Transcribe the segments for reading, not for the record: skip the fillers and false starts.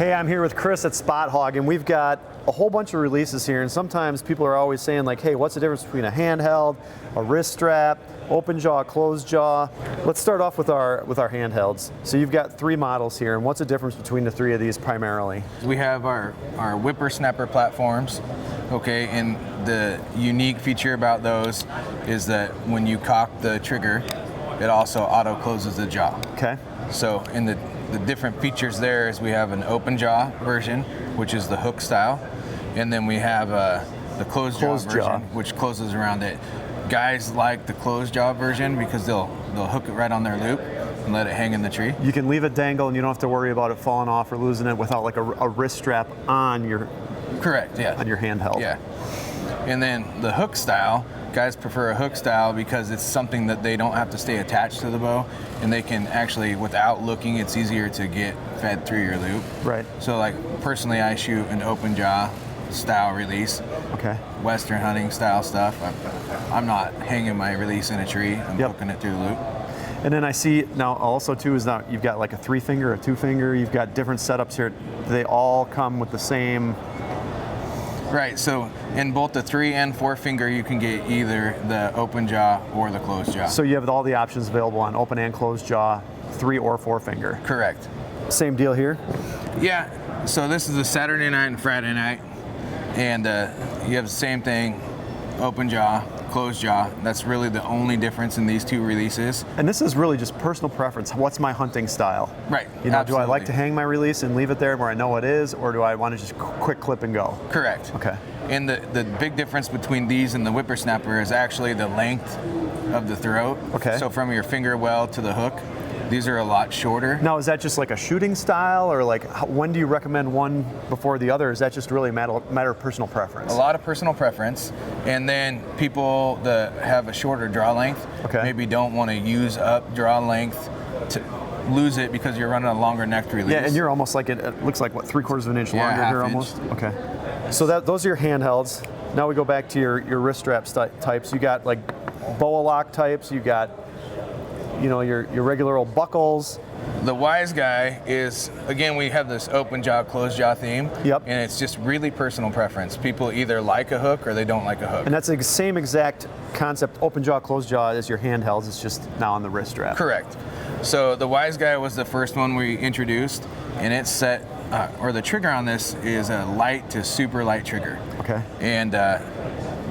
Hey, I'm here with Chris at Spot Hogg, and we've got a whole bunch of releases here, and sometimes people are always saying like, hey, what's the difference between a handheld, a wrist strap, open jaw, closed jaw? Let's start off with our handhelds. So you've got 3 models here, and what's the difference between the 3 of these primarily? We have our whippersnapper platforms, okay, and the unique feature about those is that when you cock the trigger, it also auto closes the jaw. Okay. So in the different features there is we have an open jaw version, which is the hook style, and then we have the closed jaw version, which closes around it. Guys like the closed jaw version because they'll hook it right on their loop and let it hang in the tree. You can leave it dangle and you don't have to worry about it falling off or losing it without like a wrist strap on your on your handheld. Yeah. And then the hook style, guys prefer a hook style because it's something that they don't have to stay attached to the bow, and they can actually, without looking, it's easier to get fed through your loop. Right. So like personally, I shoot an open jaw style release. Okay. Western hunting style stuff. I'm not hanging my release in a tree. I'm hooking it through the loop. And then I see now also too is now you've got like a 3-finger, a 2-finger. You've got different setups here. They all come with the same. Right, so in both the 3 and 4-finger, you can get either the open jaw or the closed jaw. So you have all the options available on open and closed jaw, 3 or 4-finger. Correct. Same deal here? Yeah, so this is a Saturday night and Friday night, and you have the same thing, open jaw, closed jaw. That's really the only difference in these 2 releases. And this is really just personal preference. What's my hunting style? Right. You know, do I like to hang my release and leave it there where I know what it is, or do I want to just quick clip and go? Correct. Okay. And the big difference between these and the whippersnapper is actually the length of the throat. Okay. So from your finger well to the hook, these are a lot shorter. Now, is that just like a shooting style, or like when do you recommend one before the other? Is that just really a matter of personal preference? A lot of personal preference, and then people that have a shorter draw length maybe don't want to use up draw length to lose it because you're running a longer necked release. Yeah, and you're almost like it looks like what, 3/4 of an inch longer here almost. Okay. So those are your handhelds. Now we go back to your wrist strap types. You got like boa lock types. You got your regular old buckles. The Wise Guy is, again, we have this open jaw, closed jaw theme. Yep. And it's just really personal preference. People either like a hook or they don't like a hook. And that's the same exact concept, open jaw, closed jaw, as your handhelds. It's just now on the wrist strap. Correct. So the Wise Guy was the first one we introduced, and it's set, or the trigger on this is a light to super light trigger. Okay. And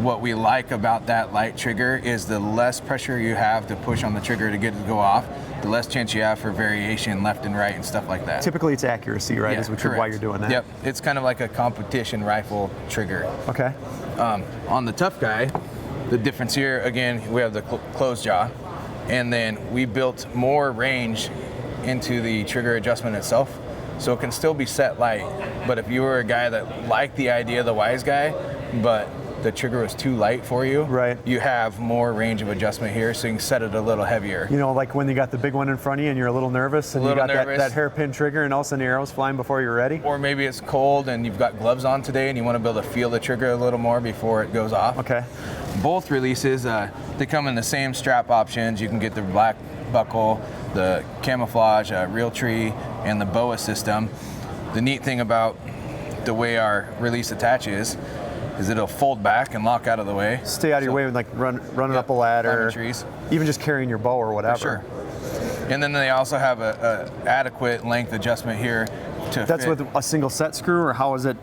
what we like about that light trigger is the less pressure you have to push on the trigger to get it to go off, the less chance you have for variation left and right and stuff like that. Typically it's accuracy, right? Yeah, is why you're doing that. Yep, it's kind of like a competition rifle trigger. Okay. On the Tuff Guy, the difference here, again, we have the closed jaw, and then we built more range into the trigger adjustment itself, so it can still be set light. But if you were a guy that liked the idea of the Wise Guy, but the trigger was too light for you, right, you have more range of adjustment here, so you can set it a little heavier. You know, like when you got the big one in front of you and you're a little nervous and you got that hairpin trigger and all of a sudden the arrow's flying before you're ready? Or maybe it's cold and you've got gloves on today and you want to be able to feel the trigger a little more before it goes off. Okay. Both releases, they come in the same strap options. You can get the black buckle, the camouflage, real tree, and the boa system. The neat thing about the way our release attaches is it'll fold back and lock out of the way. Stay out of your way, like running up a ladder, trees, even just carrying your bow or whatever. For sure. And then they also have a adequate length adjustment here to That's fit. with a single set screw, or how is it?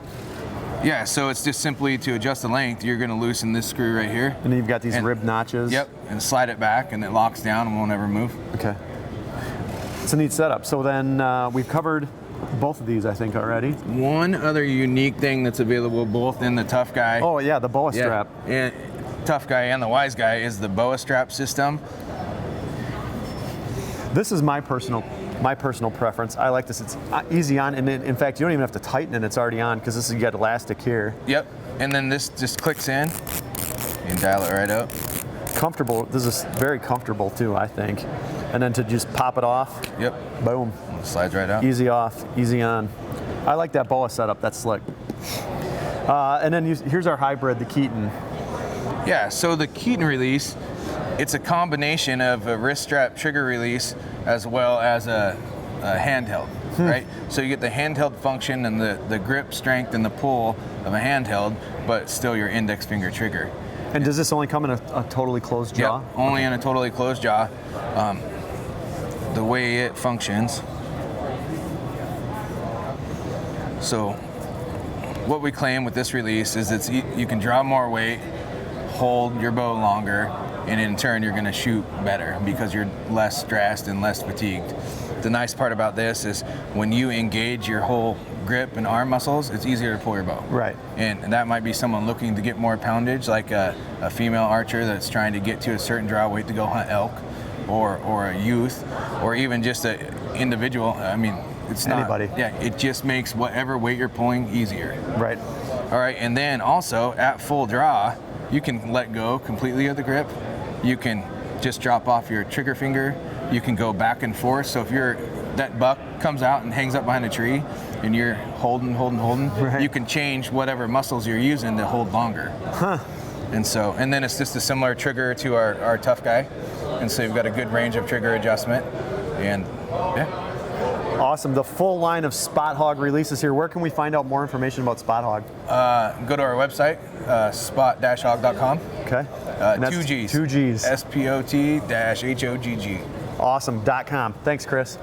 Yeah, so it's just simply to adjust the length, you're going to loosen this screw right here. And then you've got these rib notches. Yep, and slide it back and it locks down and won't ever move. Okay. It's a neat setup. So then we've covered both of these, I think, already. One other unique thing that's available both in the Tuff Guy. Oh yeah, the boa strap. And Tuff Guy and the Wise Guy is the boa strap system. This is my personal preference. I like this. It's easy on, and in fact, you don't even have to tighten it. It's already on because you got elastic here. Yep. And then this just clicks in. You can dial it right up. Comfortable. This is very comfortable too, I think. And then to just pop it off. Yep. Boom. It slides right out. Easy off, easy on. I like that boa setup. That's slick. And then here's our hybrid, the Keaton. Yeah. So the Keaton release, it's a combination of a wrist strap trigger release as well as a handheld, right? So you get the handheld function and the grip strength and the pull of a handheld, but still your index finger trigger. And does this only come in a totally closed jaw? Yep, only in a totally closed jaw. The way it functions. So what we claim with this release is you can draw more weight, hold your bow longer, and in turn you're going to shoot better because you're less stressed and less fatigued. The nice part about this is when you engage your whole grip and arm muscles, it's easier to pull your bow. Right. And that might be someone looking to get more poundage, like a female archer that's trying to get to a certain draw weight to go hunt elk, or a youth, or even just an individual. I mean, it's not anybody. Yeah, it just makes whatever weight you're pulling easier. Right. All right, and then also at full draw, you can let go completely of the grip. You can just drop off your trigger finger. You can go back and forth. So if that buck comes out and hangs up behind a tree and you're holding, right. you can change whatever muscles you're using to hold longer. Huh. And then it's just a similar trigger to our Tuff Guy. And so you've got a good range of trigger adjustment. And yeah. Awesome. The full line of Spot Hogg releases here. Where can we find out more information about Spot Hogg? Go to our website, spot-hogg.com. Okay. Two G's. Two G's. SPOT-HOGG. Awesome. .com. Thanks, Chris.